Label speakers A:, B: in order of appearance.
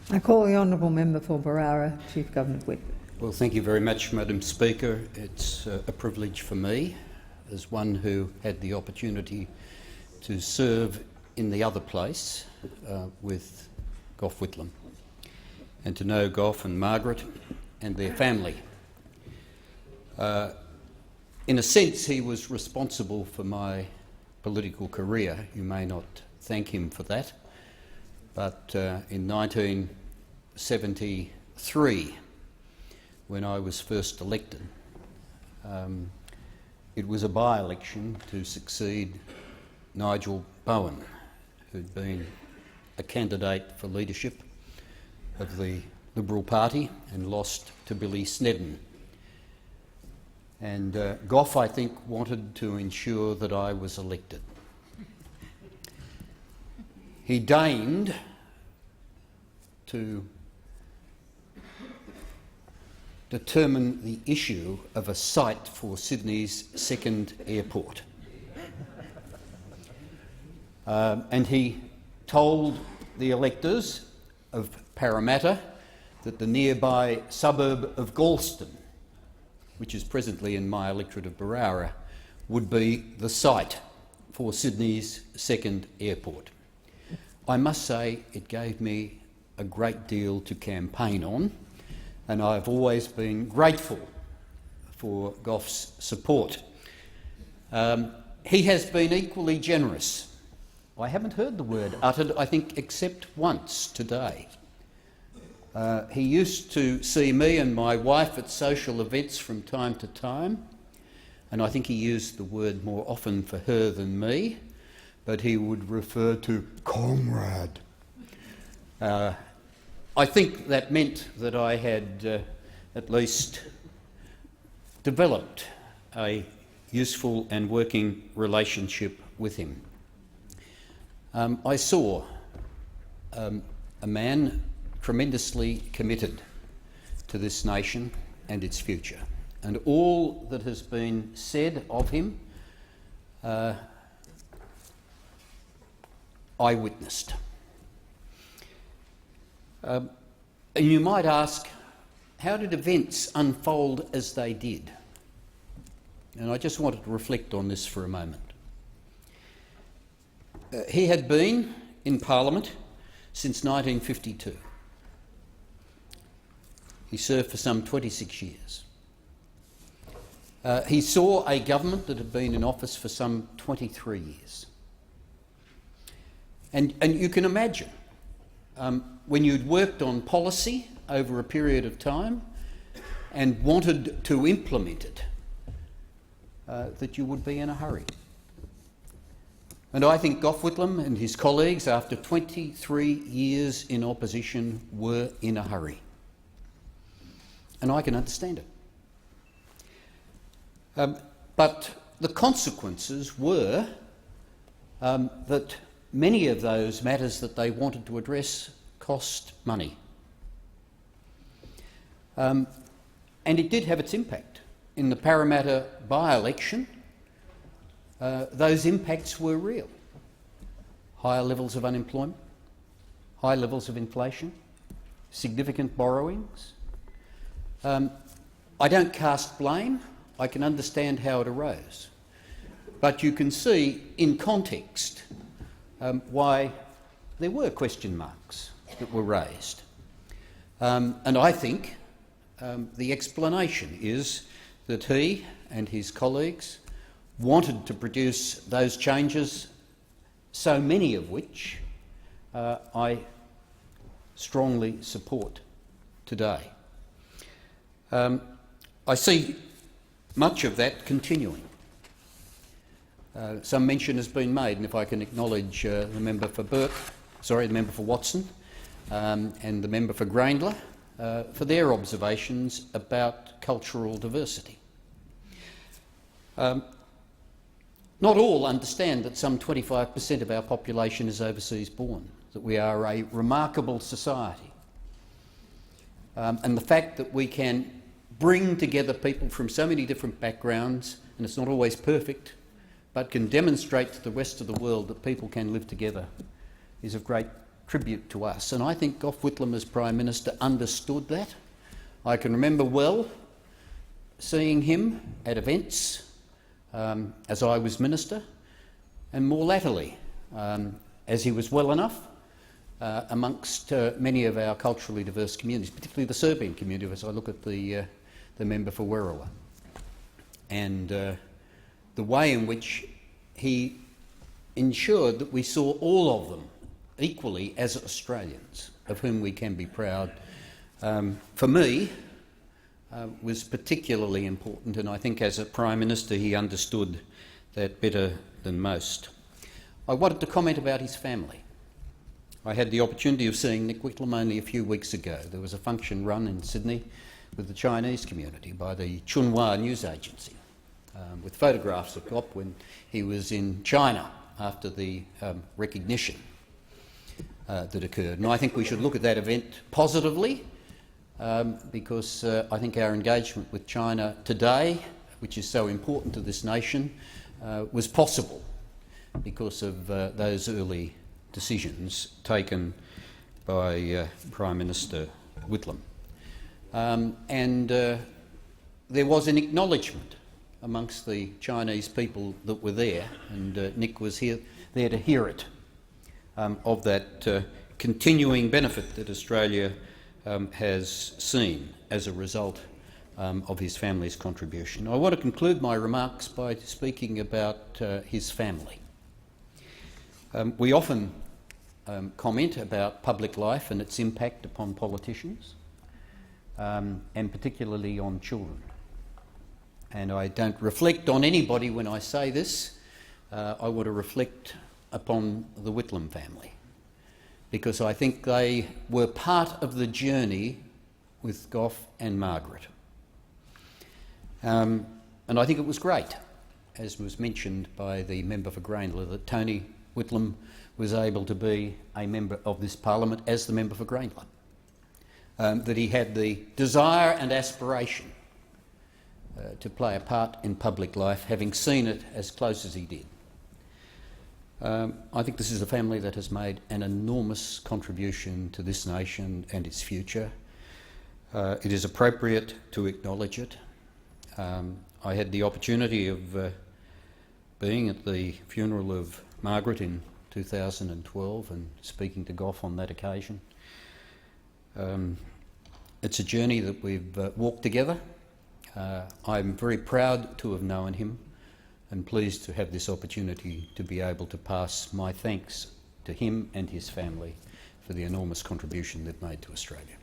A: I call the honourable member for Barara, Chief Governor Whip.
B: Well, thank you very much, Madam Speaker. It's a privilege for me, as one who had the opportunity to serve in the other place with Gough Whitlam, and to know Gough and Margaret and their family. In a sense, he was responsible for my political career. You may not thank him for that, but in 1973, when I was first elected, it was a by-election to succeed Nigel Bowen, who'd been a candidate for leadership of the Liberal Party and lost to Billy Snedden. And Gough, I think, wanted to ensure that I was elected. He deigned to determine the issue of a site for Sydney's second airport. And he told the electors of Parramatta that the nearby suburb of Galston, which is presently in my electorate of Barara, would be the site for Sydney's second airport. I must say it gave me a great deal to campaign on, and I've always been grateful for Gough's support. He has been equally generous. I haven't heard the word uttered, I think, except once today. He used to see me and my wife at social events from time to time, and I think he used the word more often for her than me, but he would refer to comrade. I think that meant that I had at least developed a useful and working relationship with him. I saw a man tremendously committed to this nation and its future, and all that has been said of him I witnessed. And you might ask, how did events unfold as they did? And I just wanted to reflect on this for a moment. He had been in Parliament since 1952. He served for some 26 years. He saw a government that had been in office for some 23 years. And you can imagine, when you'd worked on policy over a period of time and wanted to implement it, that you would be in a hurry. And I think Gough Whitlam and his colleagues, after 23 years in opposition, were in a hurry. And I can understand it. But the consequences were that many of those matters that they wanted to address cost money. And it did have its impact. In the Parramatta by-election, those impacts were real. Higher levels of unemployment, high levels of inflation, significant borrowings. I don't cast blame. I can understand how it arose. But you can see in context why there were question marks that were raised. And I think the explanation is that he and his colleagues wanted to produce those changes, so many of which I strongly support today. I see much of that continuing. Some mention has been made, and if I can acknowledge the member for the member for Watson and the member for Grayndler for their observations about cultural diversity. Not all understand that some 25% of our population is overseas born, that we are a remarkable society. And the fact that we can bring together people from so many different backgrounds, and it's not always perfect, but can demonstrate to the rest of the world that people can live together, is of great tribute to us, and I think Gough Whitlam as Prime Minister understood that. I can remember well seeing him at events as I was Minister, and more latterly, as he was well enough, amongst many of our culturally diverse communities, particularly the Serbian community, as I look at the member for Werriwa, and the way in which he ensured that we saw all of them equally as Australians, of whom we can be proud, for me, was particularly important, and I think as a Prime Minister he understood that better than most. I wanted to comment about his family. I had the opportunity of seeing Nick Whitlam only a few weeks ago. There was a function run in Sydney with the Chinese community by the Chunhua news agency, with photographs of Gough when he was in China after the recognition that occurred. And I think we should look at that event positively, because I think our engagement with China today, which is so important to this nation, was possible because of those early decisions taken by Prime Minister Whitlam. And there was an acknowledgement amongst the Chinese people that were there, and Nick was there to hear it, of that continuing benefit that Australia has seen as a result of his family's contribution. I want to conclude my remarks by speaking about his family. We often comment about public life and its impact upon politicians, and particularly on children. And I don't reflect on anybody when I say this. I want to reflect upon the Whitlam family, because I think they were part of the journey with Gough and Margaret. And I think it was great, as was mentioned by the member for Grainler, that Tony Whitlam was able to be a member of this parliament as the member for Grainler, that he had the desire and aspiration to play a part in public life, having seen it as close as he did. I think this is a family that has made an enormous contribution to this nation and its future. It is appropriate to acknowledge it. I had the opportunity of being at the funeral of Margaret in 2012 and speaking to Gough on that occasion. It's a journey that we've walked together. I'm very proud to have known him and pleased to have this opportunity to be able to pass my thanks to him and his family for the enormous contribution they've made to Australia.